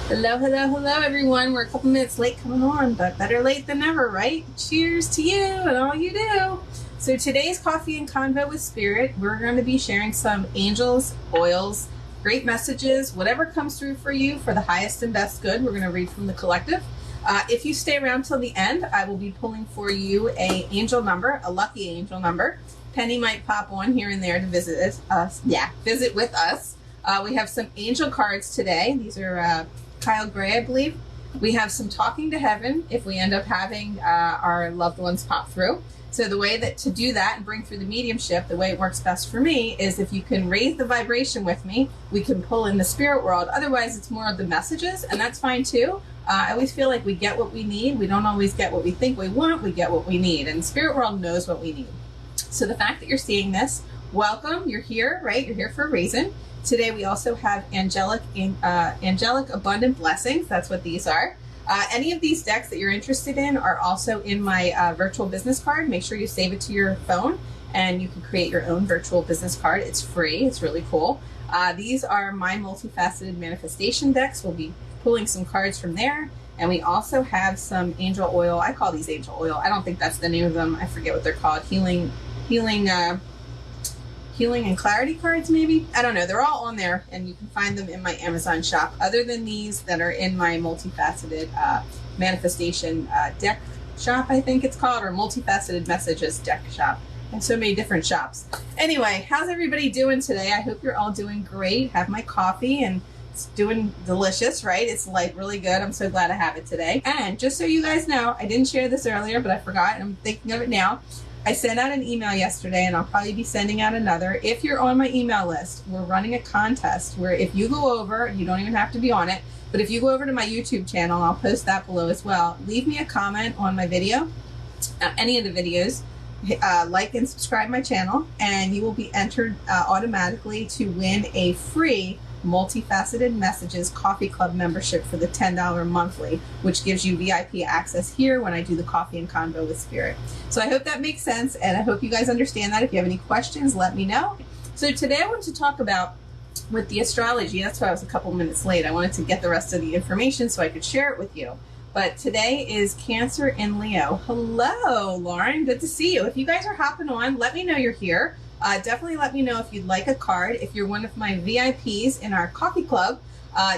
Hello, hello, hello, everyone. We're a couple minutes late coming on, but better late than never, right? Cheers to you and all you do. So today's Coffee and Convo with Spirit, we're going to be sharing some angels, oils, great messages, whatever comes through for you for the highest and best good. We're going to read from the collective. If you stay around till the end, I will be pulling for you a angel number, a lucky angel number. Penny might pop on here and there to visit us. Visit with us. We have some angel cards today. These are Kyle Gray, I believe. We have some talking to heaven if we end up having our loved ones pop through. So the way that to do that and bring through the mediumship, the way it works best for me is if you can raise the vibration with me, we can pull in the spirit world. Otherwise, it's more of the messages, and that's fine too. I always feel like we get what we need. We don't always get what we think we want. We get what we need, and spirit world knows what we need. So the fact that you're seeing this, welcome. You're here, right? You're here for a reason. Today we also have angelic abundant blessings. That's what these are. Any of these decks that you're interested in are also in my virtual business card. Make sure you save it to your phone and you can create your own virtual business card. It's free. It's really cool. These are my multifaceted manifestation decks. We'll be pulling some cards from there. And we also have some angel oil. I call these angel oil. I don't think that's the name of them. I forget what they're called. Healing and clarity cards, maybe? I don't know. They're all on there, and you can find them in my Amazon shop, other than these that are in my multifaceted manifestation deck shop, I think it's called, or Multifaceted Messages deck shop. And so many different shops. Anyway, how's everybody doing today? I hope you're all doing great. Have my coffee, and it's doing delicious, right? It's like really good. I'm so glad I have it today. And just so you guys know, I didn't share this earlier, but I forgot, and I'm thinking of it now. I sent out an email yesterday, and I'll probably be sending out another. If you're on my email list, we're running a contest where if you go over, you don't even have to be on it, but if you go over to my YouTube channel, I'll post that below as well. Leave me a comment on my video, any of the videos, like and subscribe my channel, and you will be entered automatically to win a free Multifaceted Messages Coffee Club membership for the $10 monthly, which gives you VIP access here when I do the Coffee and Convo with Spirit. So I hope that makes sense, and I hope you guys understand that. If you have any questions, let me know. So today I want to talk about with the astrology. That's why I was a couple minutes late. I wanted to get the rest of the information so I could share it with you. But today is Cancer in Leo. Hello, Lauren. Good to see you. If you guys are hopping on, let me know you're here. Definitely let me know if you'd like a card. If you're one of my VIPs in our coffee club,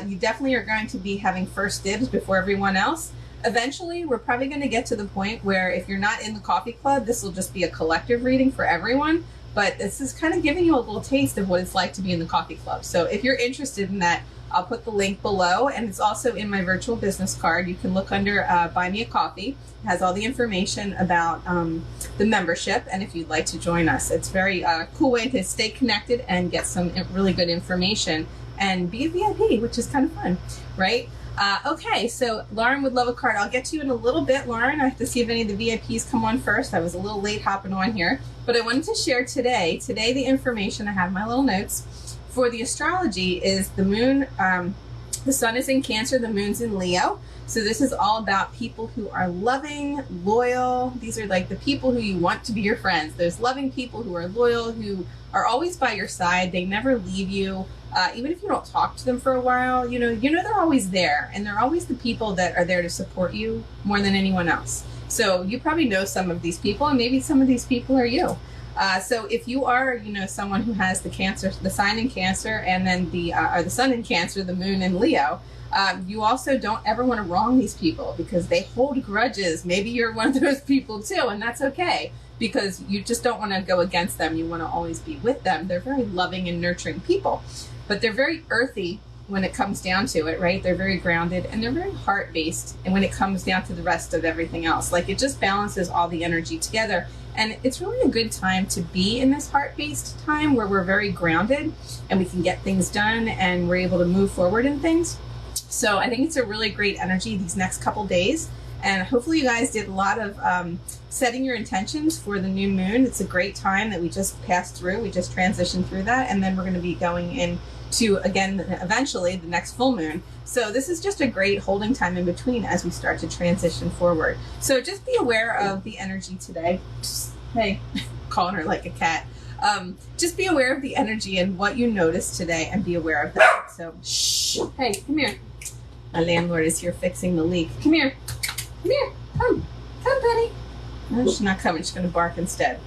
you definitely are going to be having first dibs before everyone else. Eventually, we're probably going to get to the point where if you're not in the coffee club, this will just be a collective reading for everyone. But this is kind of giving you a little taste of what it's like to be in the coffee club. So if you're interested in that, I'll put the link below, and it's also in my virtual business card. You can look under Buy Me a Coffee. It has all the information about the membership, and if you'd like to join us. It's a very cool way to stay connected and get some really good information and be a VIP, which is kind of fun, right? Okay, so Lauren would love a card. I'll get to you in a little bit, Lauren. I have to see if any of the VIPs come on first. I was a little late hopping on here, but I wanted to share today the information. I have my little notes. For the astrology is the moon, the sun is in Cancer, the moon's in Leo. So this is all about people who are loving, loyal. These are like the people who you want to be your friends. There's loving people who are loyal, who are always by your side. They never leave you. Even if you don't talk to them for a while, you know they're always there. And they're always the people that are there to support you more than anyone else. So you probably know some of these people, and maybe some of these people are you. So if you are, someone who has the Cancer, the sign in Cancer, and then the sun in Cancer, the moon in Leo, you also don't ever want to wrong these people because they hold grudges. Maybe you're one of those people too, and that's okay because you just don't want to go against them. You want to always be with them. They're very loving and nurturing people, but they're very earthy when it comes down to it, right? They're very grounded and they're very heart-based. And when it comes down to the rest of everything else, like it just balances all the energy together. And it's really a good time to be in this heart-based time where we're very grounded and we can get things done and we're able to move forward in things. So I think it's a really great energy these next couple days. And hopefully you guys did a lot of setting your intentions for the new moon. It's a great time that we just passed through. We just transitioned through that. And then we're going to be going into, again, eventually the next full moon. So this is just a great holding time in between as we start to transition forward. So just be aware of the energy today. Hey, calling her like a cat. Just be aware of the energy and what you notice today and be aware of that. So, shh. Hey, come here. My landlord is here fixing the leak. Come here. Come here. Come, Betty. No, she's not coming. She's going to bark instead.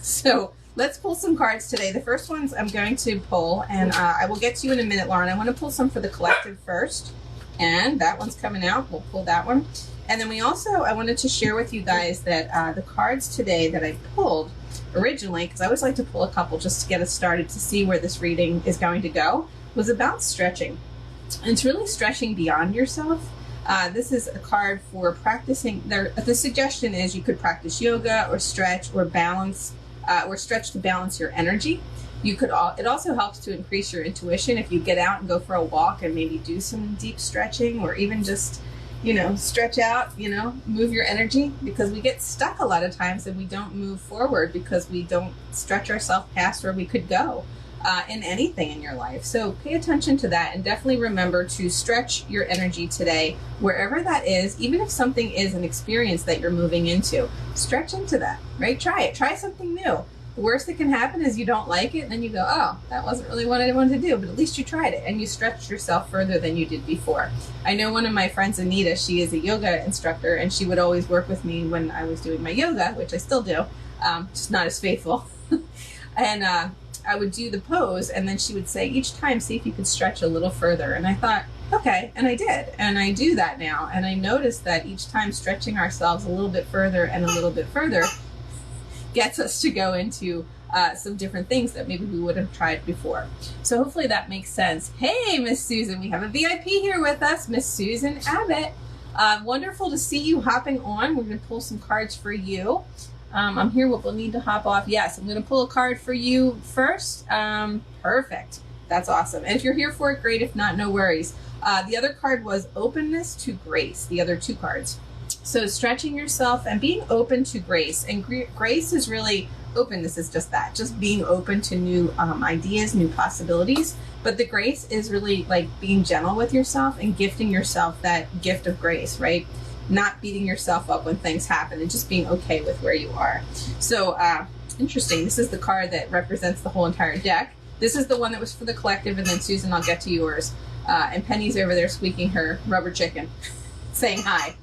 So let's pull some cards today. The first ones I'm going to pull, and I will get to you in a minute, Lauren. I want to pull some for the collective first, and that one's coming out. We'll pull that one. And then I wanted to share with you guys that the cards today that I pulled originally, because I always like to pull a couple just to get us started to see where this reading is going to go, was about stretching. And it's really stretching beyond yourself. This is a card for practicing. The suggestion is you could practice yoga or stretch or balance, or stretch to balance your energy. It also helps to increase your intuition if you get out and go for a walk and maybe do some deep stretching, or even just, stretch out, move your energy, because we get stuck a lot of times and we don't move forward because we don't stretch ourselves past where we could go. In anything in your life. So pay attention to that, and definitely remember to stretch your energy today, wherever that is. Even if something is an experience that you're moving into, stretch into that, right? Try it. Try something new. The worst that can happen is you don't like it, and then you go, oh, that wasn't really what I wanted to do, but at least you tried it and you stretched yourself further than you did before. I know one of my friends, Anita, she is a yoga instructor, and she would always work with me when I was doing my yoga, which I still do, just not as faithful. And I would do the pose, and then she would say, each time, see if you could stretch a little further. And I thought, okay, and I did. And I do that now. And I noticed that each time stretching ourselves a little bit further and a little bit further gets us to go into some different things that maybe we would have tried before. So hopefully that makes sense. Hey, Miss Susan, we have a VIP here with us, Miss Susan Abbott. Wonderful to see you hopping on. We're going to pull some cards for you. I'm here. We'll need to hop off. Yes, I'm going to pull a card for you first. Perfect. That's awesome. And if you're here for it, great. If not, no worries. The other card was openness to grace, the other two cards. So stretching yourself and being open to grace. And grace is really, openness is just that, just being open to new ideas, new possibilities. But the grace is really like being gentle with yourself and gifting yourself that gift of grace, right? Not beating yourself up when things happen, and just being okay with where you are. So interesting. This is the card that represents the whole entire deck. This is the one that was for the collective, and then Susan, I'll get to yours. And Penny's over there squeaking her rubber chicken, saying hi.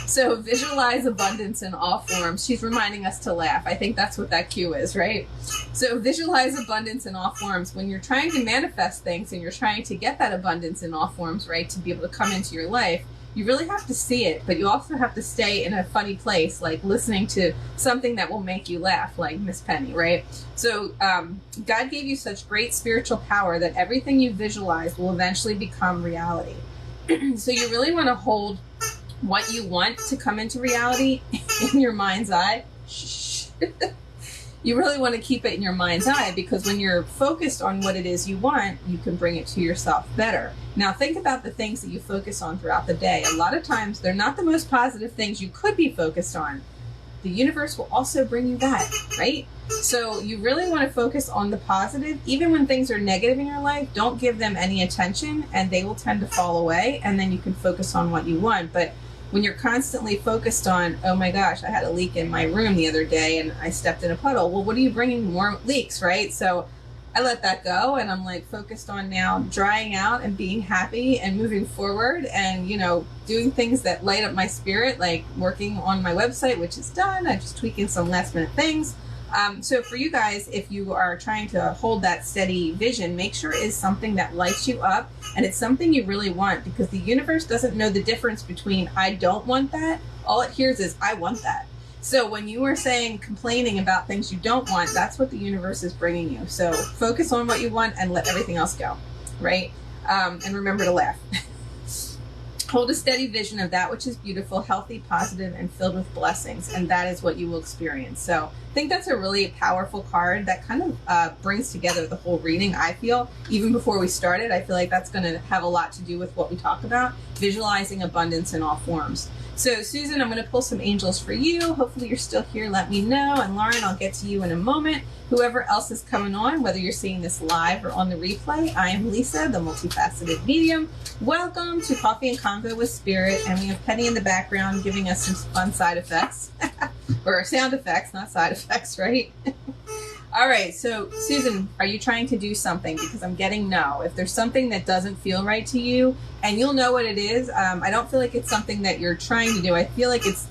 So visualize abundance in all forms. She's reminding us to laugh. I think that's what that cue is, right? So visualize abundance in all forms. When you're trying to manifest things and you're trying to get that abundance in all forms, right, to be able to come into your life, you really have to see it, but you also have to stay in a funny place, like listening to something that will make you laugh, like Miss Penny, right? So God gave you such great spiritual power that everything you visualize will eventually become reality. So you really want to hold what you want to come into reality in your mind's eye. You really want to keep it in your mind's eye, because when you're focused on what it is you want, you can bring it to yourself better. Now think about the things that you focus on throughout the day. A lot of times they're not the most positive things you could be focused on. The universe will also bring you that, right? So you really want to focus on the positive. Even when things are negative in your life, don't give them any attention, and they will tend to fall away, and then you can focus on what you want. But when you're constantly focused on, oh my gosh, I had a leak in my room the other day and I stepped in a puddle. Well, what are you bringing? More leaks, right? So I let that go, and I'm like focused on now drying out and being happy and moving forward, and, doing things that light up my spirit, like working on my website, which is done. I'm just tweaking some last minute things. So for you guys, if you are trying to hold that steady vision, make sure it is something that lights you up, and it's something you really want, because the universe doesn't know the difference between I don't want that. All it hears is I want that. So when you are complaining about things you don't want, that's what the universe is bringing you. So focus on what you want and let everything else go, right? And remember to laugh. Hold a steady vision of that which is beautiful, healthy, positive, and filled with blessings, and that is what you will experience. So I think that's a really powerful card that kind of brings together the whole reading, I feel. Even before we started, I feel like that's going to have a lot to do with what we talk about, visualizing abundance in all forms. So Susan, I'm going to pull some angels for you. Hopefully you're still here. Let me know. And Lauren, I'll get to you in a moment. Whoever else is coming on, whether you're seeing this live or on the replay, I am Lisa, the Multifaceted Medium. Welcome to Coffee and Convo with Spirit. And we have Penny in the background giving us some fun side effects. Or sound effects, not side effects, right? All right, so Susan, are you trying to do something? Because I'm getting no. If there's something that doesn't feel right to you, and you'll know what it is, I don't feel like it's something that you're trying to do. I feel like it's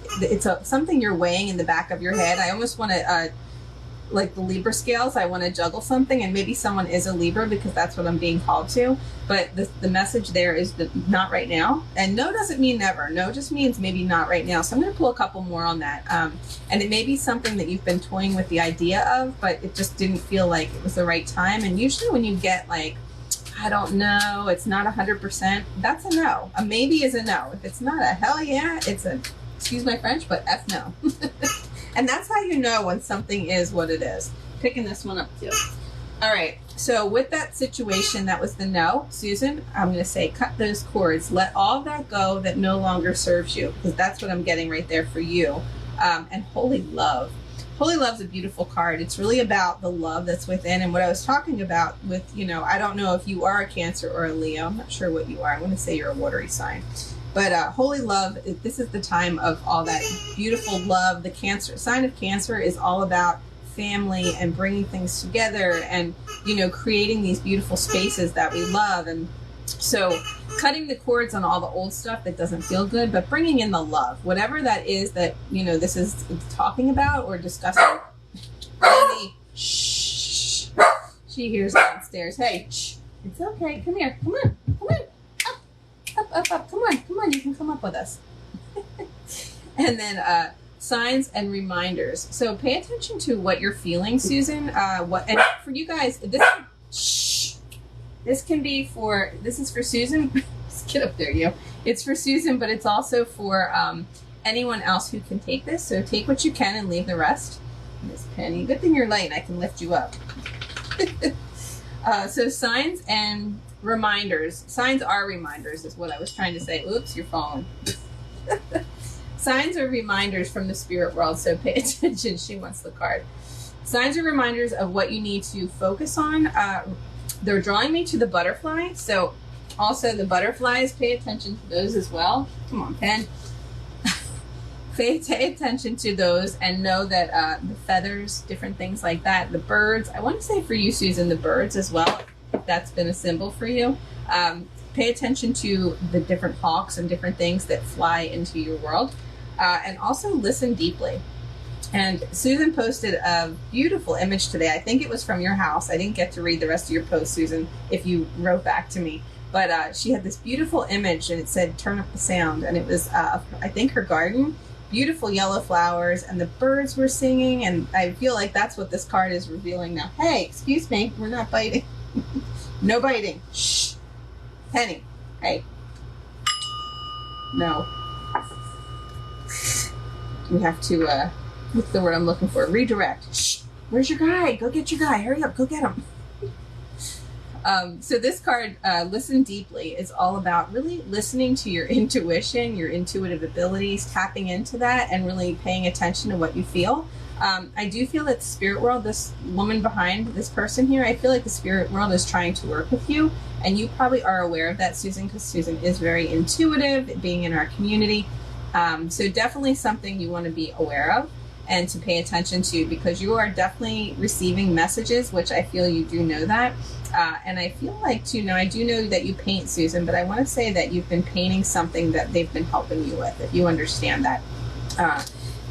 something you're weighing in the back of your head. I almost want to, like the Libra scales, I want to juggle something, and maybe someone is a Libra because that's what I'm being called to. But the message there is not right now. And no doesn't mean never. No just means maybe not right now. So I'm going to pull a couple more on that. And it may be something that you've been toying with the idea of, but it just didn't feel like it was the right time. And usually when you get like, I don't know, it's not 100%, that's a no. A maybe is a no. If it's not a hell yeah, it's a, excuse my French, but F no. And that's how you know when something is what it is. Picking this one up too. All right, so with that situation, that was the no. Susan, I'm going to say cut those cords. Let all that go that no longer serves you, because that's what I'm getting right there for you. And Holy Love. Holy Love's a beautiful card. It's really about the love that's within. And what I was talking about with, you know, I don't know if you are a Cancer or a Leo. I'm not sure what you are. I'm going to say you're a watery sign. But Holy Love, this is the time of all that beautiful love. The Cancer sign of Cancer is all about family and bringing things together and, you know, creating these beautiful spaces that we love. And so cutting the cords on all the old stuff that doesn't feel good, but bringing in the love, whatever that is that, you know, this is talking about or discussing. Annie, shh. She hears downstairs. Hey, shh. It's okay. Come here. Come on. Come on. Up. Come on. You can come up with us. And then signs and reminders. So pay attention to what you're feeling, Susan. And for you guys, this can be for, this is for Susan. Just get up there, you. It's for Susan, but it's also for anyone else who can take this. So take what you can and leave the rest. Miss Penny, good thing you're light and I can lift you up. So signs and reminders. Signs are reminders is what I was trying to say. Oops, you're falling. Signs are reminders from the spirit world, so pay attention. She wants the card. Signs are reminders of what you need to focus on. They're drawing me to the butterfly, so also the butterflies, pay attention to those as well. Come on, pen. Pay attention to those and know that the feathers, different things like that, the birds. I want to say for you, Susan, the birds as well. If that's been a symbol for you. Pay attention to the different hawks and different things that fly into your world. And also listen deeply. And Susan posted a beautiful image today. I think it was from your house. I didn't get to read the rest of your post, Susan, if you wrote back to me. But she had this beautiful image and it said, turn up the sound. And it was, I think, her garden. Beautiful yellow flowers and the birds were singing. And I feel like that's what this card is revealing now. Hey, excuse me, we're not biting. No biting. Shh. Penny. Hey. No. We have to, what's the word I'm looking for? Redirect. Shh. Where's your guy? Go get your guy. Hurry up. Go get him. So this card, Listen Deeply, is all about really listening to your intuition, your intuitive abilities, tapping into that and really paying attention to what you feel. I do feel that the spirit world, this woman behind this person here, I feel like the spirit world is trying to work with you. And you probably are aware of that, Susan, because Susan is very intuitive, being in our community. So definitely something you want to be aware of and to pay attention to, because you are definitely receiving messages, which I feel you do know that. And I feel like, too, now I do know that you paint, Susan, but I want to say that you've been painting something that they've been helping you with, if you understand that.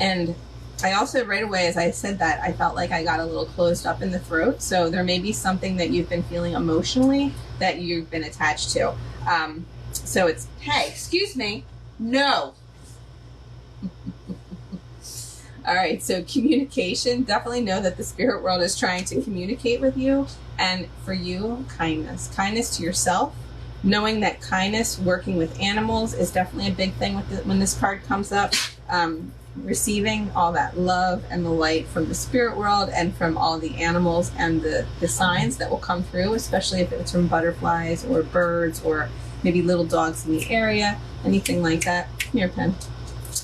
And I also, right away, as I said that, I felt like I got a little closed up in the throat. So there may be something that you've been feeling emotionally that you've been attached to. So it's, hey, excuse me, no. All right, so communication, definitely know that the spirit world is trying to communicate with you. And for you, kindness. Kindness to yourself. Knowing that kindness, working with animals is definitely a big thing with when this card comes up. Receiving all that love and the light from the spirit world and from all the animals and the signs that will come through, especially if it's from butterflies or birds or maybe little dogs in the area, anything like that. Here, pen.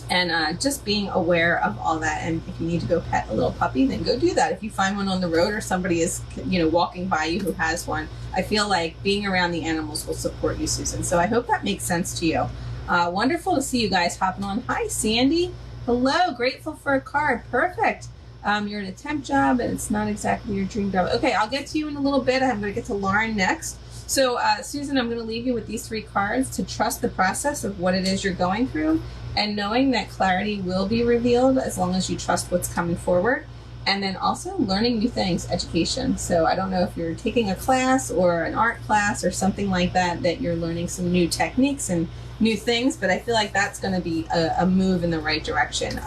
And just being aware of all that. And if you need to go pet a little puppy, then go do that. If you find one on the road or somebody is, you know, walking by you who has one, I feel like being around the animals will support you, Susan. So I hope that makes sense to you. Wonderful to see you guys hopping on. Hi, Sandy. Hello. Grateful for a card. Perfect. You're in a temp job and it's not exactly your dream job. Okay, I'll get to you in a little bit. I'm going to get to Lauren next. So Susan, I'm going to leave you with these 3 cards to trust the process of what it is you're going through, and knowing that clarity will be revealed as long as you trust what's coming forward. And then also learning new things, education. So I don't know if you're taking a class or an art class or something like that, that you're learning some new techniques and new things, but I feel like that's going to be a move in the right direction.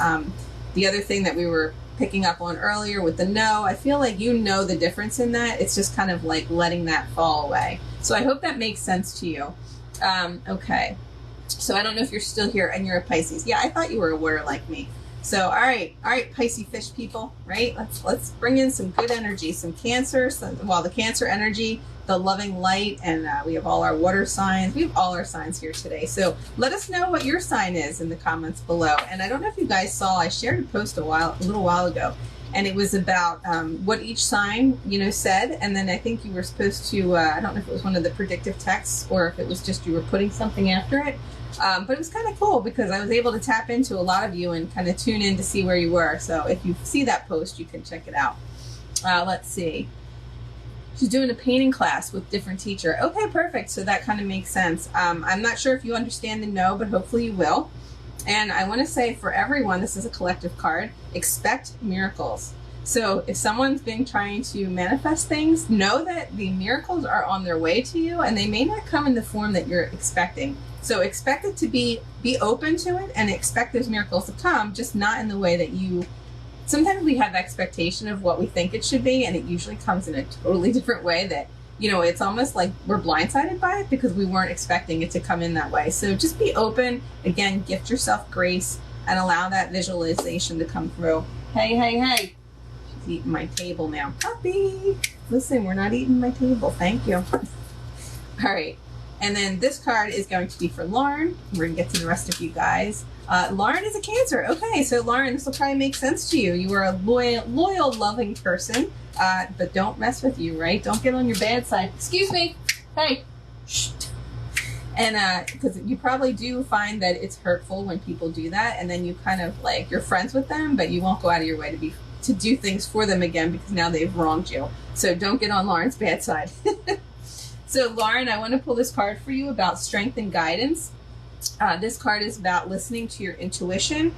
The other thing that we were picking up on earlier with the no, I feel like you know the difference in that. It's just kind of like letting that fall away. So I hope that makes sense to you. Okay. So I don't know if you're still here and you're a Pisces. Yeah, I thought you were a water like me. So all right, Pisces fish people, right? Let's bring in some good energy, some Cancer. The Cancer energy, the loving light, and we have all our water signs. We have all our signs here today. So let us know what your sign is in the comments below. And I don't know if you guys saw, I shared a post a little while ago, and it was about what each sign, said. And then I think you were supposed to, I don't know if it was one of the predictive texts or if it was just you were putting something after it. But it was kind of cool because I was able to tap into a lot of you and kind of tune in to see where you were. So if you see that post, you can check it out. Let's see. She's doing a painting class with different teacher. Okay, perfect. So that kind of makes sense. I'm not sure if you understand the no, but hopefully you will. And I want to say for everyone, this is a collective card, expect miracles. So if someone's been trying to manifest things, know that the miracles are on their way to you, and they may not come in the form that you're expecting. So expect it to be open to it and expect those miracles to come, just not in the way that you, sometimes we have expectation of what we think it should be, and it usually comes in a totally different way that, it's almost like we're blindsided by it because we weren't expecting it to come in that way. So just be open, again, gift yourself grace and allow that visualization to come through. Hey. She's eating my table now. Puppy! Listen, we're not eating my table. Thank you. All right. And then this card is going to be for Lauren. We're going to get to the rest of you guys. Lauren is a Cancer. Okay, so Lauren, this will probably make sense to you. You are a loyal, loving person, but don't mess with you, right? Don't get on your bad side. Excuse me. Hey. Shh. And because you probably do find that it's hurtful when people do that, and then you kind of like, you're friends with them, but you won't go out of your way to do things for them again because now they've wronged you. So don't get on Lauren's bad side. So Lauren, I want to pull this card for you about strength and guidance. This card is about listening to your intuition.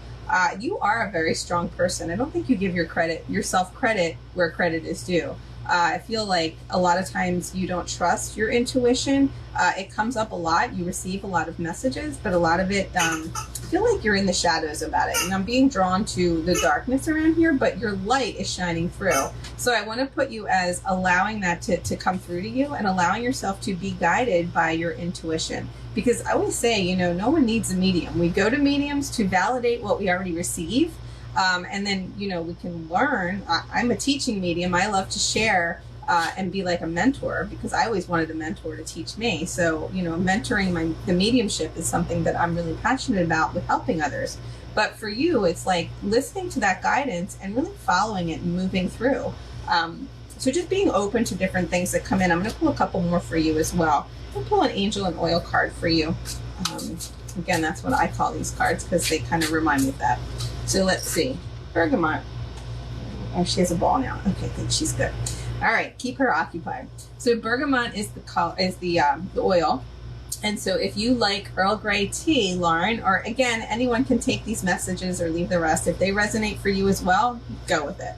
You are a very strong person. I don't think you give yourself credit where credit is due. I feel like a lot of times you don't trust your intuition. It comes up a lot. You receive a lot of messages, but a lot of it, I feel like you're in the shadows about it. And I'm being drawn to the darkness around here, but your light is shining through. So I want to put you as allowing that to come through to you and allowing yourself to be guided by your intuition. Because I always say, no one needs a medium. We go to mediums to validate what we already receive. And then, we can learn. I'm a teaching medium. I love to share and be like a mentor because I always wanted a mentor to teach me. So, mentoring the mediumship is something that I'm really passionate about with helping others. But for you, it's like listening to that guidance and really following it and moving through. So just being open to different things that come in. I'm going to pull a couple more for you as well. I'll pull an angel and oil card for you. Again, that's what I call these cards because they kind of remind me of that. So let's see. Bergamot. Oh, she has a ball now. Okay, good. She's good. All right, keep her occupied. So bergamot is the oil. And so if you like Earl Grey tea, Lauren, or again, anyone can take these messages or leave the rest. If they resonate for you as well, go with it.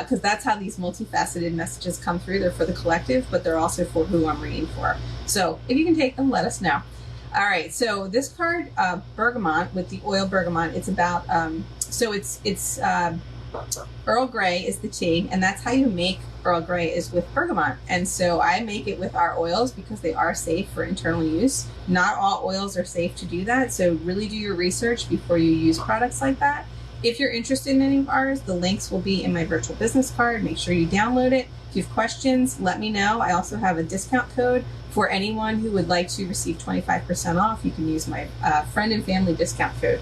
Because that's how these multifaceted messages come through. They're for the collective, but they're also for who I'm reading for. So if you can take them, let us know. All right, so this card, bergamot, with the oil bergamot, it's about, it's Earl Grey is the tea, and that's how you make Earl Grey is with bergamot. And so I make it with our oils because they are safe for internal use. Not all oils are safe to do that, so really do your research before you use products like that. If you're interested in any of ours, the links will be in my virtual business card. Make sure you download it. If you have questions, let me know. I also have a discount code for anyone who would like to receive 25% off. You can use my friend and family discount code.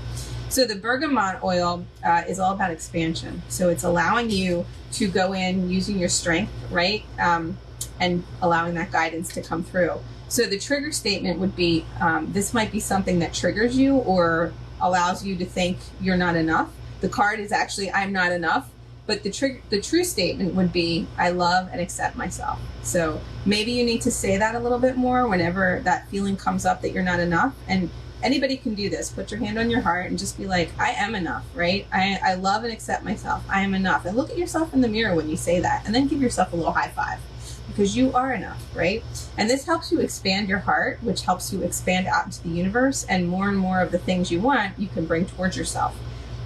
So the bergamot oil is all about expansion. So it's allowing you to go in using your strength, right? And allowing that guidance to come through. So the trigger statement would be, this might be something that triggers you or allows you to think you're not enough. The card is actually, I'm not enough. But the true statement would be, I love and accept myself. So maybe you need to say that a little bit more whenever that feeling comes up that you're not enough. And anybody can do this. Put your hand on your heart and just be like, I am enough, right? I love and accept myself. I am enough. And look at yourself in the mirror when you say that. And then give yourself a little high five, because you are enough, right? And this helps you expand your heart, which helps you expand out into the universe, and more of the things you want, you can bring towards yourself.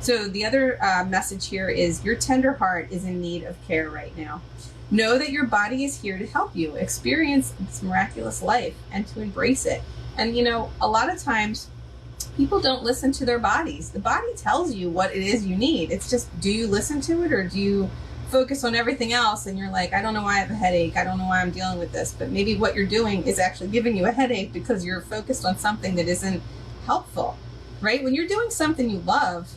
So the other message here is your tender heart is in need of care right now. Know that your body is here to help you experience this miraculous life and to embrace it. And you know, a lot of times people don't listen to their bodies. The body tells you what it is you need. It's just, do you listen to it, or do you focus on everything else and you're like, I don't know why I have a headache. I don't know why I'm dealing with this. But maybe what you're doing is actually giving you a headache because you're focused on something that isn't helpful, right? When you're doing something you love,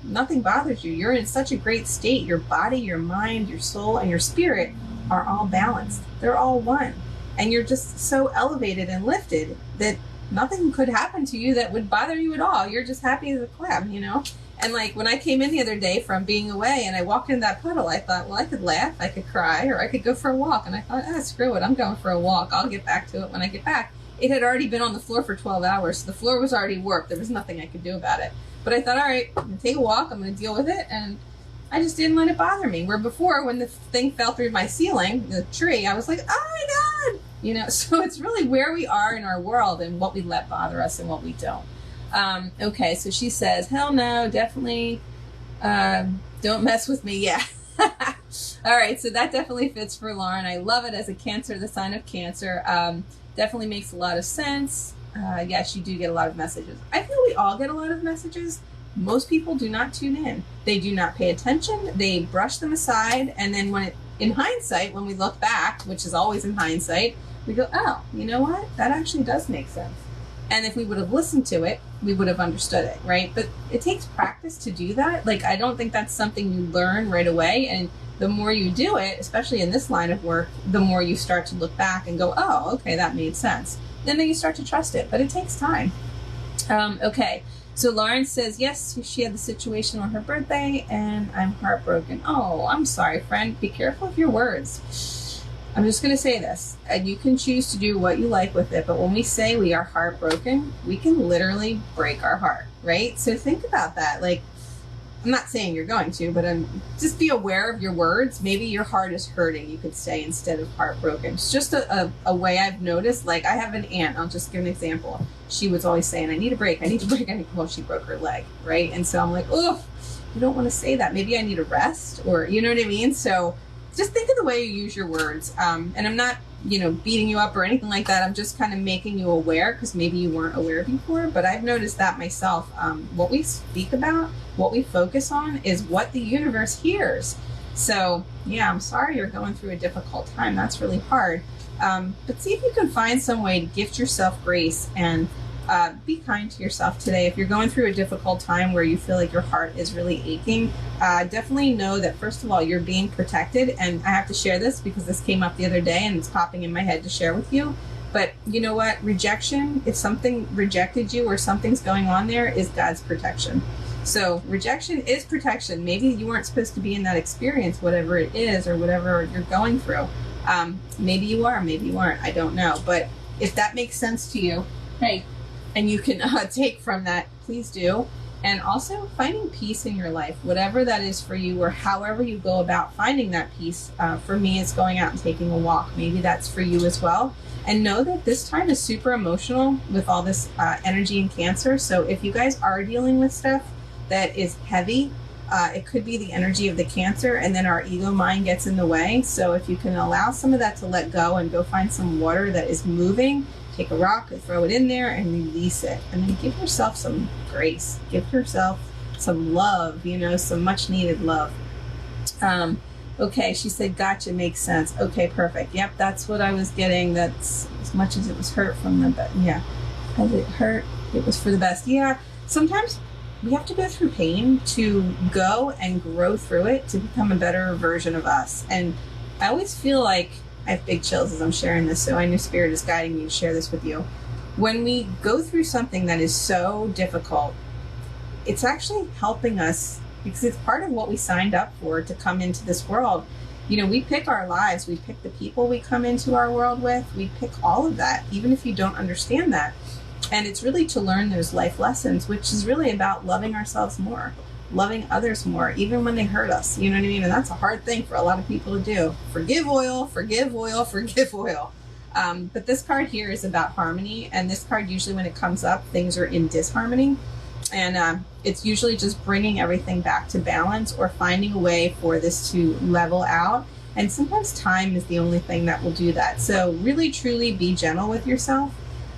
nothing bothers you. You're in such a great state. Your body, your mind, your soul, and your spirit are all balanced. They're all one. And you're just so elevated and lifted that nothing could happen to you that would bother you at all. You're just happy as a clam, you know? And like when I came in the other day from being away and I walked into that puddle, I thought, well, I could laugh, I could cry, or I could go for a walk. And I thought, screw it, I'm going for a walk. I'll get back to it when I get back. It had already been on the floor for 12 hours. So the floor was already warped. There was nothing I could do about it. But I thought, all right, I'm going to take a walk. I'm going to deal with it. And I just didn't let it bother me. Where before, when the thing fell through my ceiling, the tree, I was like, oh my God. You know, so it's really where we are in our world and what we let bother us and what we don't. Okay, so she says, hell no, definitely don't mess with me. Yeah. All right, so that definitely fits for Lauren. I love it as a Cancer, the sign of Cancer. Definitely makes a lot of sense. Yes, you do get a lot of messages. I feel we all get a lot of messages. Most people do not tune in. They do not pay attention. They brush them aside. And then in hindsight, when we look back, which is always in hindsight, we go, oh, you know what? That actually does make sense. And if we would have listened to it, we would have understood it, right? But it takes practice to do that. Like, I don't think that's something you learn right away. And the more you do it, especially in this line of work, the more you start to look back and go, oh, okay, that made sense. Then you start to trust it, but it takes time. Okay, so Lauren says, yes, she had the situation on her birthday and I'm heartbroken. Oh, I'm sorry, friend. Be careful of your words. I'm just going to say this, and you can choose to do what you like with it, but when we say we are heartbroken, we can literally break our heart, right? So think about that. Like, I'm not saying you're going to, but just be aware of your words. Maybe your heart is hurting, you could say, instead of heartbroken. It's just a way I've noticed. Like, I have an aunt, I'll just give an example. She was always saying, I need a break, I need to break. Well, she broke her leg, right? And so I'm like, oh, you don't want to say that. Maybe I need a rest, or you know what I mean? So just think of the way you use your words. And I'm not, beating you up or anything like that. I'm just kind of making you aware, because maybe you weren't aware before, but I've noticed that myself. What we speak about, what we focus on is what the universe hears. So yeah, I'm sorry you're going through a difficult time. That's really hard. But see if you can find some way to gift yourself grace and be kind to yourself today. If you're going through a difficult time where you feel like your heart is really aching, definitely know that, first of all, you're being protected. And I have to share this because this came up the other day and it's popping in my head to share with you. But you know what? Rejection, if something rejected you or something's going on there, is God's protection. So rejection is protection. Maybe you weren't supposed to be in that experience, whatever it is or whatever you're going through. Maybe you are, maybe you aren't. I don't know. But if that makes sense to you, hey, and you can take from that, please do. And also finding peace in your life, whatever that is for you, or however you go about finding that peace. For me, it's going out and taking a walk. Maybe that's for you as well. And know that this time is super emotional with all this energy in Cancer. So if you guys are dealing with stuff that is heavy, it could be the energy of the Cancer, and then our ego mind gets in the way. So if you can allow some of that to let go and go find some water that is moving, take a rock and throw it in there and release it. And then give yourself some grace. Give yourself some love, some much needed love. Okay, she said, gotcha, makes sense. Okay, perfect. Yep, that's what I was getting. That's as much as it was hurt from the best. Yeah, as it hurt, it was for the best. Yeah, sometimes we have to go through pain to go and grow through it to become a better version of us. And I always feel like I have big chills as I'm sharing this, so I know Spirit is guiding me to share this with you. When we go through something that is so difficult, it's actually helping us because it's part of what we signed up for to come into this world. You know, we pick our lives, we pick the people we come into our world with, we pick all of that, even if you don't understand that. And it's really to learn those life lessons, which is really about loving ourselves more, loving others more, even when they hurt us. You know what I mean? And that's a hard thing for a lot of people to do. Forgive oil, forgive oil, forgive oil. But this card here is about harmony. And this card, usually when it comes up, things are in disharmony. And it's usually just bringing everything back to balance or finding a way for this to level out. And sometimes time is the only thing that will do that. So really, truly be gentle with yourself.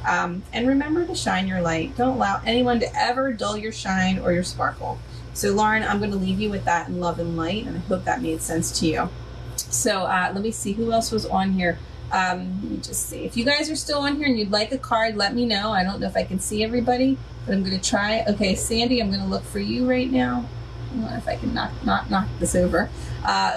And remember to shine your light. Don't allow anyone to ever dull your shine or your sparkle. So Lauren, I'm going to leave you with that in love and light. And I hope that made sense to you. So let me see who else was on here. Let me just see. If you guys are still on here and you'd like a card, let me know. I don't know if I can see everybody, but I'm going to try. Okay, Sandy, I'm going to look for you right now. I don't know if I can knock this over.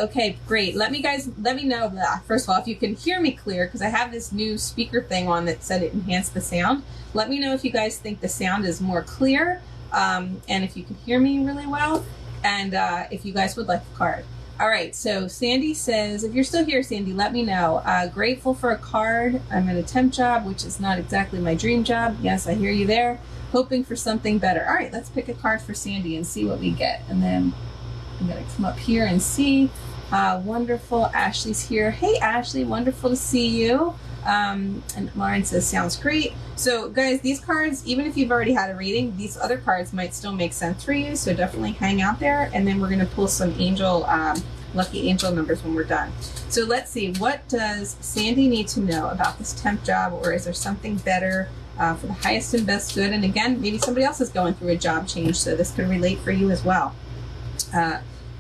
Okay, great. Let me know. First of all, if you can hear me clear, because I have this new speaker thing on that said it enhanced the sound. Let me know if you guys think the sound is more clear, and if you can hear me really well, and if you guys would like a card. All right, so Sandy says, if you're still here, Sandy, let me know. Grateful for a card. I'm in a temp job, which is not exactly my dream job. Yes, I hear you there. Hoping for something better. All right, let's pick a card for Sandy and see what we get. And then I'm going to come up here and see. Wonderful. Ashley's here. Hey, Ashley, wonderful to see you. And Lauren says, sounds great. So guys, these cards, even if you've already had a reading, these other cards might still make sense for you. So definitely hang out there. And then we're going to pull some angel, lucky angel numbers when we're done. So let's see, what does Sandy need to know about this temp job, or is there something better for the highest and best good? And again, maybe somebody else is going through a job change, so this could relate for you as well.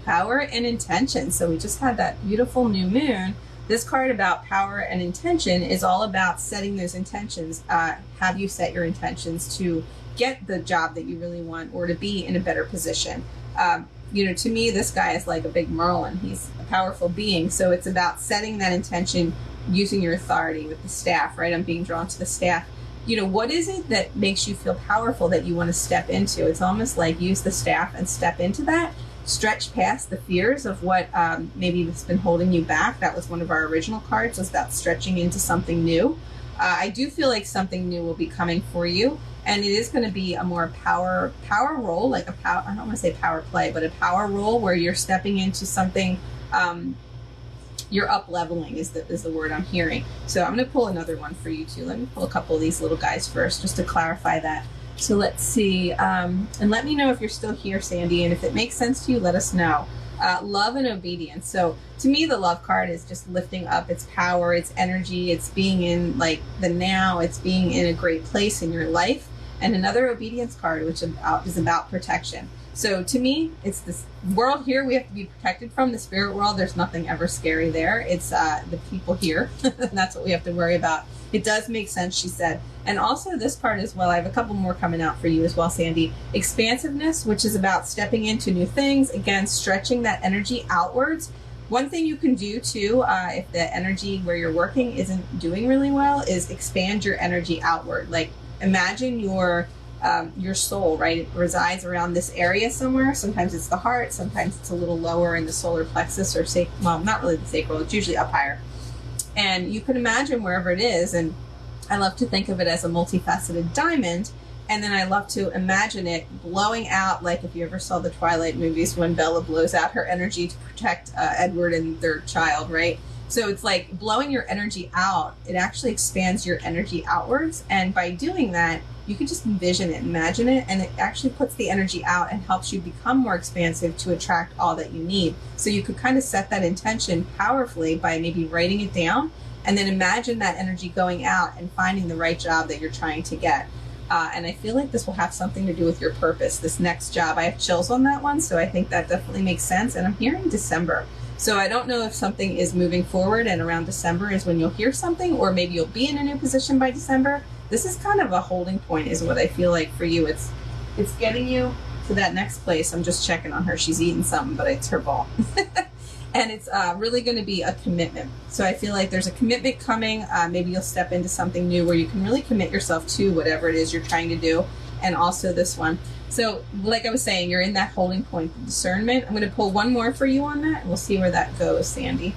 Power and intention. So we just had that beautiful new moon. This card about power and intention is all about setting those intentions. Have you set your intentions to get the job that you really want, or to be in a better position? You know, to me, this guy is like a big Merlin. He's a powerful being. So it's about setting that intention, using your authority with the staff, right? I'm being drawn to the staff. You know, what is it that makes you feel powerful that you want to step into? It's almost like use the staff and step into that. Stretch past the fears of what maybe has been holding you back. That was one of our original cards, was about stretching into something new. I do feel like something new will be coming for you, and it is going to be a more power role, like a power, I don't want to say power play, but a power role where you're stepping into something. You're up leveling is the word I'm hearing. So I'm going to pull another one for you too. Let me pull a couple of these little guys first, just to clarify that. So let's see, and let me know if you're still here, Sandy, and if it makes sense to you, let us know. Love and obedience. So to me, the love card is just lifting up. Its power, its energy, it's being in like the now, it's being in a great place in your life. And another obedience card, which is about protection. So to me, it's this world here we have to be protected from, the spirit world. There's nothing ever scary there. It's the people here. That's what we have to worry about. It does make sense, she said. And also this part as well, I have a couple more coming out for you as well, Sandy. Expansiveness, which is about stepping into new things. Again, stretching that energy outwards. One thing you can do too, if the energy where you're working isn't doing really well, is expand your energy outward. Like imagine your soul, right? It resides around this area somewhere. Sometimes it's the heart, sometimes it's a little lower in the solar plexus, or well, not really the sacral, it's usually up higher. And you can imagine wherever it is, and I love to think of it as a multifaceted diamond, and then I love to imagine it blowing out, like if you ever saw the Twilight movies when Bella blows out her energy to protect Edward and their child, right? So it's like blowing your energy out. It actually expands your energy outwards, and by doing that, you can just envision it, imagine it, and it actually puts the energy out and helps you become more expansive to attract all that you need. So you could kind of set that intention powerfully by maybe writing it down, and then imagine that energy going out and finding the right job that you're trying to get. And I feel like this will have something to do with your purpose, this next job. I have chills on that one, so I think that definitely makes sense. And I'm hearing December. So I don't know if something is moving forward and around December is when you'll hear something, or maybe you'll be in a new position by December. This is kind of a holding point is what I feel like for you. It's getting you to that next place. I'm just checking on her. She's eating something, but it's her ball. And it's really going to be a commitment. So I feel like there's a commitment coming. Maybe you'll step into something new where you can really commit yourself to whatever it is you're trying to do. And also this one. So like I was saying, you're in that holding point of discernment. I'm going to pull one more for you on that, and we'll see where that goes, Sandy.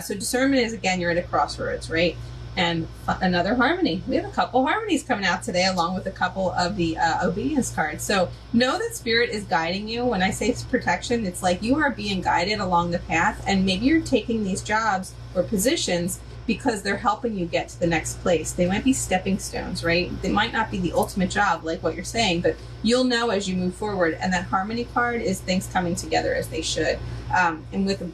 So discernment is, again, you're at a crossroads, right? And another harmony. We have a couple harmonies coming out today, along with a couple of the obedience cards. So know that Spirit is guiding you. When I say it's protection, it's like you are being guided along the path, and maybe you're taking these jobs or positions because they're helping you get to the next place. They might be stepping stones, right? They might not be the ultimate job, like what you're saying, but you'll know as you move forward. And that harmony card is things coming together as they should. And with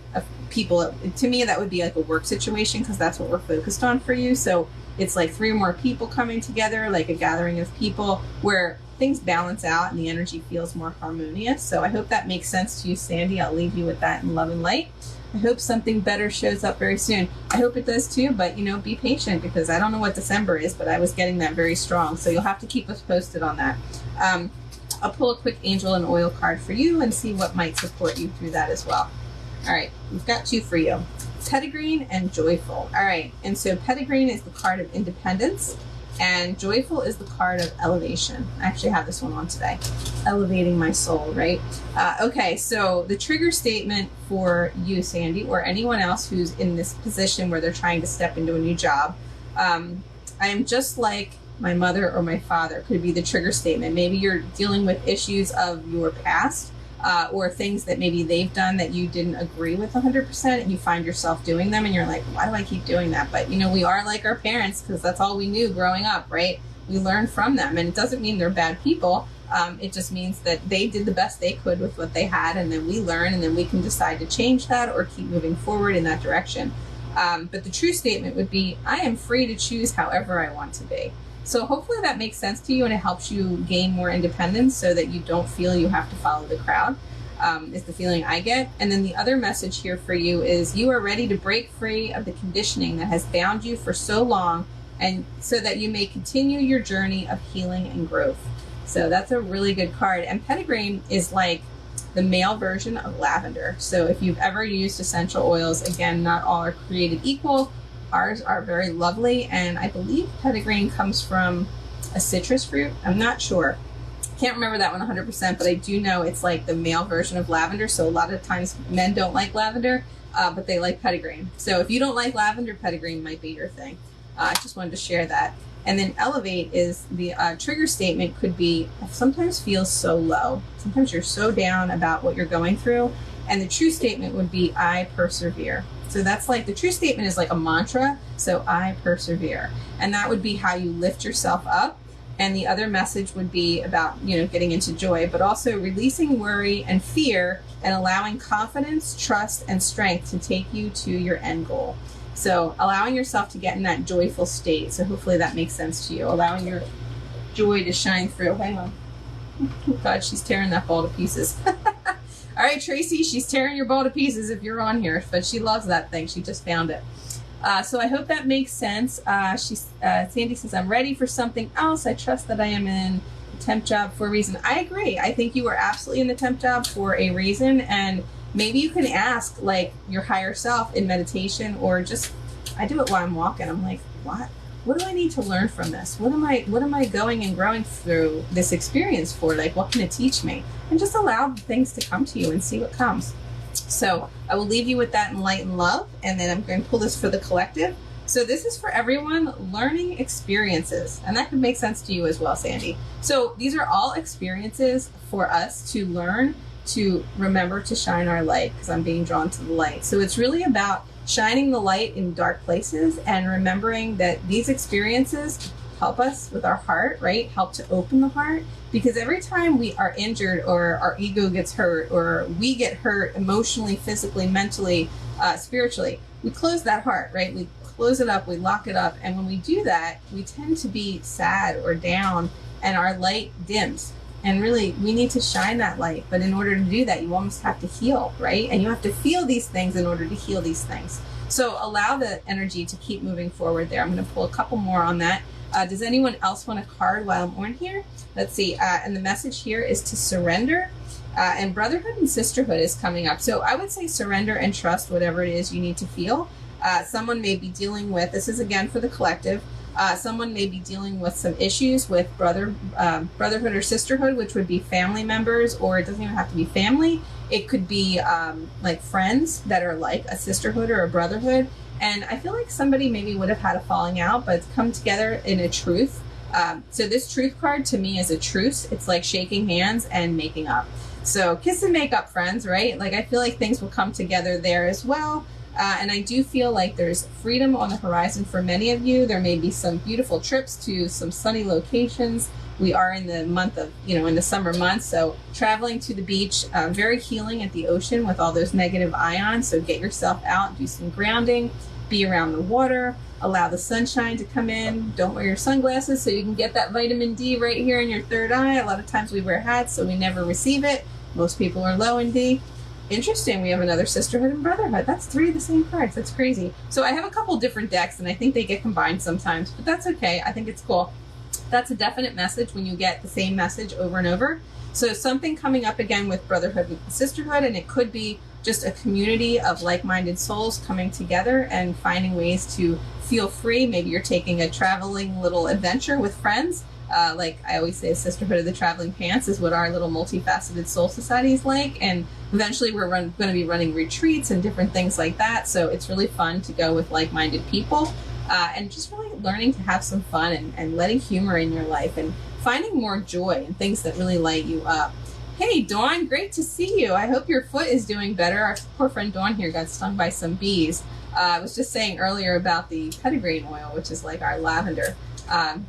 people, to me, that would be like a work situation, because that's what we're focused on for you. So it's like 3 or more people coming together, like a gathering of people where things balance out and the energy feels more harmonious. So I hope that makes sense to you, Sandy. I'll leave you with that in love and light. I hope something better shows up very soon. I hope it does too, but be patient, because I don't know what December is, but I was getting that very strong. So you'll have to keep us posted on that. I'll pull a quick angel and oil card for you and see what might support you through that as well. All right, we've got 2 for you. Pettigreen and Joyful. All right, and so Pettigreen is the card of independence, and Joyful is the card of elevation. I actually have this one on today. Elevating my soul, right? Okay, so the trigger statement for you, Sandy, or anyone else who's in this position where they're trying to step into a new job, I am just like my mother or my father could be the trigger statement. Maybe you're dealing with issues of your past, or things that maybe they've done that you didn't agree with 100%, and you find yourself doing them and you're like, why do I keep doing that? But we are like our parents, because that's all we knew growing up, right? We learn from them, and it doesn't mean they're bad people. It just means that they did the best they could with what they had, and then we learn, and then we can decide to change that or keep moving forward in that direction. But the true statement would be, I am free to choose however I want to be. So hopefully that makes sense to you, and it helps you gain more independence so that you don't feel you have to follow the crowd, is the feeling I get. And then the other message here for you is you are ready to break free of the conditioning that has bound you for so long, and so that you may continue your journey of healing and growth. So that's a really good card. And Pettigreen is like the male version of lavender. So if you've ever used essential oils, again, not all are created equal. Ours are very lovely, and I believe Pettigreen comes from a citrus fruit. I'm not sure. Can't remember that one 100%, but I do know it's like the male version of lavender. So a lot of times men don't like lavender, but they like Pettigreen. So if you don't like lavender, Pettigreen might be your thing. I just wanted to share that. And then elevate is the trigger statement could be, sometimes feels so low. Sometimes you're so down about what you're going through. And the true statement would be, I persevere. So that's like, the true statement is like a mantra. So I persevere. And that would be how you lift yourself up. And the other message would be about, getting into joy, but also releasing worry and fear and allowing confidence, trust, and strength to take you to your end goal. So allowing yourself to get in that joyful state. So hopefully that makes sense to you. Allowing your joy to shine through. Hang on. Oh God, she's tearing that ball to pieces. All right, Tracy, she's tearing your ball to pieces if you're on here, but she loves that thing. She just found it. So I hope that makes sense. Sandy says, I'm ready for something else. I trust that I am in a temp job for a reason. I agree. I think you are absolutely in the temp job for a reason. And maybe you can ask like your higher self in meditation, or just, I do it while I'm walking. I'm like, what do I need to learn from this? What am I going and growing through this experience for? Like, what can it teach me? And just allow things to come to you and see what comes. So I will leave you with that in light and love, and then I'm going to pull this for the collective. So this is for everyone, learning experiences, and that could make sense to you as well, Sandy. So these are all experiences for us to learn, to remember to shine our light, because I'm being drawn to the light. So it's really about shining the light in dark places and remembering that these experiences help us with our heart, right? Help to open the heart, because every time we are injured or our ego gets hurt or we get hurt emotionally, physically, mentally, spiritually, we close that heart, right? We close it up, we lock it up. And when we do that, we tend to be sad or down and our light dims. And really, we need to shine that light. But in order to do that, you almost have to heal, right? And you have to feel these things in order to heal these things. So allow the energy to keep moving forward there. I'm going to pull a couple more on that. Does anyone else want a card while I'm on here? Let's see. And the message here is to surrender. And brotherhood and sisterhood is coming up. So I would say surrender and trust whatever it is you need to feel. Someone may be dealing with, this is again for the collective, Someone may be dealing with some issues with brotherhood or sisterhood, which would be family members, or it doesn't even have to be family. It could be like friends that are like a sisterhood or a brotherhood. And I feel like somebody maybe would have had a falling out, but it's come together in a truth. So this truth card to me is a truce. It's like shaking hands and making up. So kiss and make up, friends, right? Like I feel like things will come together there as well. And I do feel like there's freedom on the horizon for many of you. There may be some beautiful trips to some sunny locations. We are in the month of, in the summer months. So traveling to the beach, very healing at the ocean with all those negative ions. So get yourself out, do some grounding, be around the water, allow the sunshine to come in. Don't wear your sunglasses so you can get that vitamin D right here in your third eye. A lot of times we wear hats, so we never receive it. Most people are low in D. Interesting, we have another sisterhood and brotherhood. That's 3 of the same cards. That's crazy. So I have a couple different decks, and I think they get combined sometimes, but that's okay. I think it's cool. That's a definite message when you get the same message over and over. So something coming up again with brotherhood and sisterhood, and it could be just a community of like-minded souls coming together and finding ways to feel free. Maybe you're taking a traveling little adventure with friends. Like I always say, Sisterhood of the Traveling Pants is what our little multifaceted soul society is like. And eventually we're going to be running retreats and different things like that. So it's really fun to go with like-minded people and just really learning to have some fun and letting humor in your life and finding more joy and things that really light you up. Hey, Dawn, great to see you. I hope your foot is doing better. Our poor friend Dawn here got stung by some bees. I was just saying earlier about the petitgrain oil, which is like our lavender.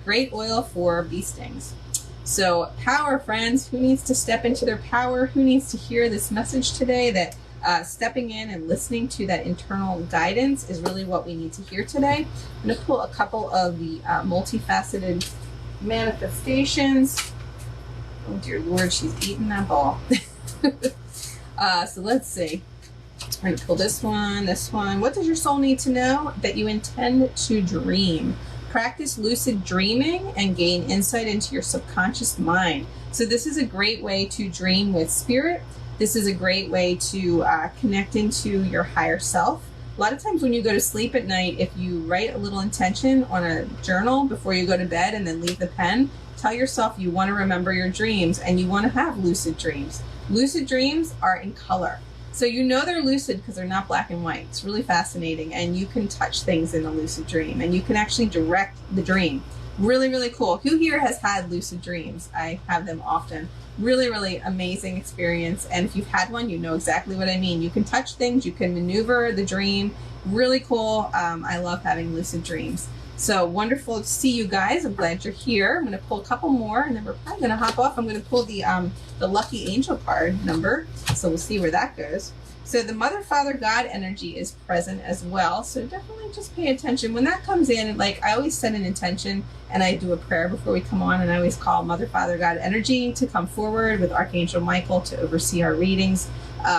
Great oil for bee stings. So power, friends. Who needs to step into their power? Who needs to hear this message today that stepping in and listening to that internal guidance is really what we need to hear today? I'm going to pull a couple of the multifaceted manifestations. Oh dear Lord, she's eating that ball. So let's see. I'm going to pull this one. What does your soul need to know? That you intend to dream. Practice lucid dreaming and gain insight into your subconscious mind. So this is a great way to dream with spirit. This is a great way to connect into your higher self. A lot of times when you go to sleep at night, if you write a little intention on a journal before you go to bed and then leave the pen, tell yourself you want to remember your dreams and you want to have lucid dreams. Lucid dreams are in color. So you know they're lucid because they're not black and white. It's really fascinating. And you can touch things in a lucid dream and you can actually direct the dream. Really, really cool. Who here has had lucid dreams? I have them often. Really, really amazing experience. And if you've had one, you know exactly what I mean. You can touch things. You can maneuver the dream. Really cool. I love having lucid dreams. So wonderful to see you guys. I'm glad you're here. I'm going to pull a couple more and then we're probably going to hop off. I'm going to pull the lucky angel card number. So we'll see where that goes. So the Mother, Father, God energy is present as well. So definitely just pay attention. When that comes in, like I always set an intention and I do a prayer before we come on, and I always call Mother, Father, God energy to come forward with Archangel Michael to oversee our readings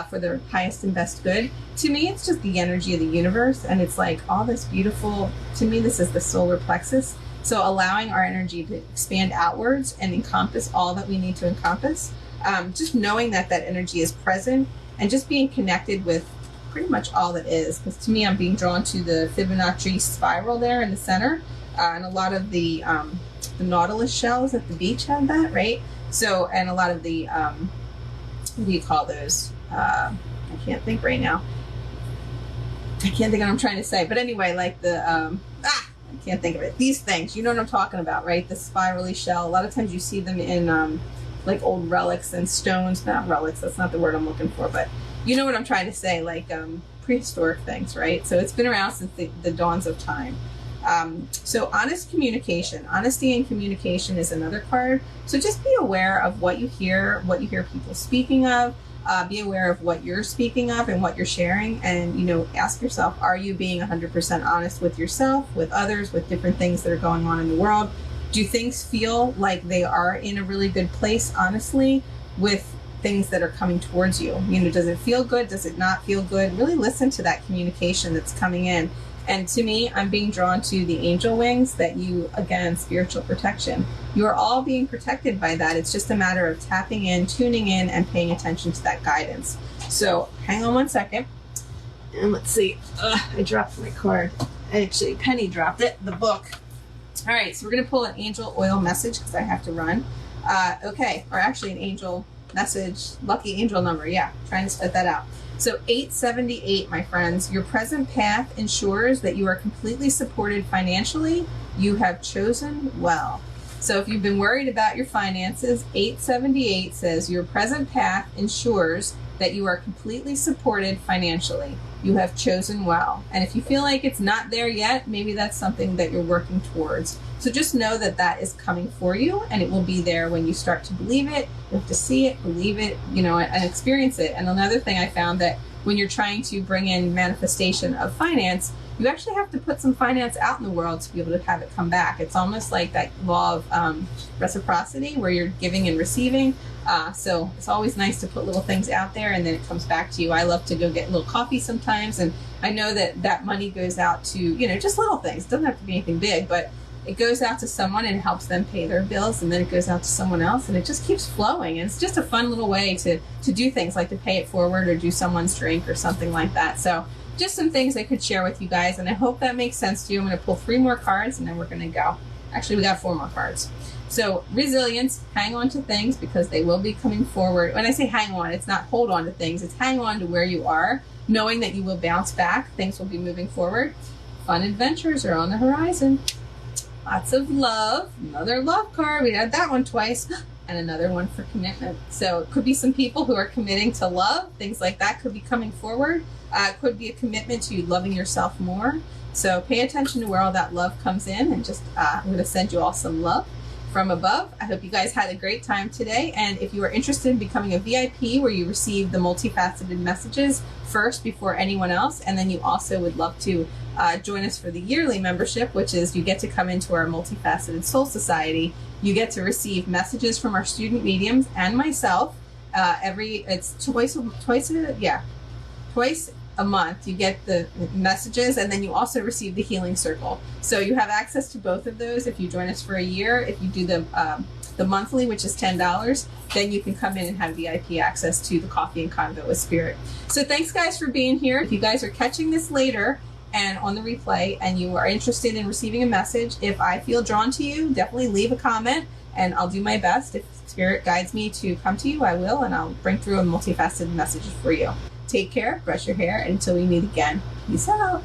for their highest and best good. To me, it's just the energy of the universe, and it's like all this beautiful, to me, this is the solar plexus. So allowing our energy to expand outwards and encompass all that we need to encompass. Just knowing that that energy is present and just being connected with pretty much all that is. Because to me, I'm being drawn to the Fibonacci spiral there in the center. And a lot of the nautilus shells at the beach have that, right? So, and a lot of the, what do you call those? I can't think right now. I can't think of what I'm trying to say. But anyway, like the, I can't think of it. These things, you know what I'm talking about, right? The spirally shell. A lot of times you see them in like old relics and stones. Not relics, that's not the word I'm looking for, but you know what I'm trying to say, like prehistoric things, right? So it's been around since the dawns of time. So honest communication. Honesty and communication is another card. So just be aware of what you hear people speaking of. Be aware of what you're speaking of and what you're sharing, and ask yourself, are you being 100% honest with yourself, with others, with different things that are going on in the world? Do things feel like they are in a really good place, honestly, with things that are coming towards you? Does it feel good? Does it not feel good? Really listen to that communication that's coming in. And to me, I'm being drawn to the angel wings that again, spiritual protection. You are all being protected by that. It's just a matter of tapping in, tuning in, and paying attention to that guidance. So hang on one second. And let's see. I dropped my card. Actually, Penny dropped it, the book. All right, so we're going to pull an angel oil message because I have to run. Okay, or actually an angel message, lucky angel number. Yeah, trying to spit that out. So 878, my friends, your present path ensures that you are completely supported financially. You have chosen well. So if you've been worried about your finances, 878 says your present path ensures that you are completely supported financially. You have chosen well. And if you feel like it's not there yet, maybe that's something that you're working towards. So just know that that is coming for you, and it will be there when you start to believe it. You have to see it, believe it, you know, and experience it. And another thing I found that when you're trying to bring in manifestation of finance, you actually have to put some finance out in the world to be able to have it come back. It's almost like that law of reciprocity where you're giving and receiving. So it's always nice to put little things out there and then it comes back to you. I love to go get a little coffee sometimes, and I know that that money goes out to, you know, just little things. It doesn't have to be anything big, but it goes out to someone and it helps them pay their bills, and then it goes out to someone else, and it just keeps flowing. And it's just a fun little way to do things like to pay it forward or do someone's drink or something like that. So just some things I could share with you guys, and I hope that makes sense to you. I'm going to pull 3 more cards and then we're going to go. Actually, we got 4 more cards. So resilience, hang on to things because they will be coming forward. When I say hang on, it's not hold on to things. It's hang on to where you are, knowing that you will bounce back. Things will be moving forward. Fun adventures are on the horizon. Lots of love. Another love card. We had that one twice. And another one for commitment. So it could be some people who are committing to love. Things like that could be coming forward. It could be a commitment to loving yourself more. So pay attention to where all that love comes in, and just I'm going to send you all some love from above. I hope you guys had a great time today. And if you are interested in becoming a VIP where you receive the multifaceted messages first before anyone else, and then you also would love to join us for the yearly membership, which is you get to come into our Multifaceted Soul Society. You get to receive messages from our student mediums and myself. It's twice a month you get the messages, and then you also receive the healing circle. So you have access to both of those if you join us for a year. If you do the monthly, which is $10, then you can come in and have VIP access to the Coffee and Convo with Spirit. So thanks guys for being here. If you guys are catching this later and on the replay and you are interested in receiving a message, if I feel drawn to you, definitely leave a comment and I'll do my best. If Spirit guides me to come to you, I will, and I'll bring through a multifaceted message for you. Take care, brush your hair, and until we meet again, peace out.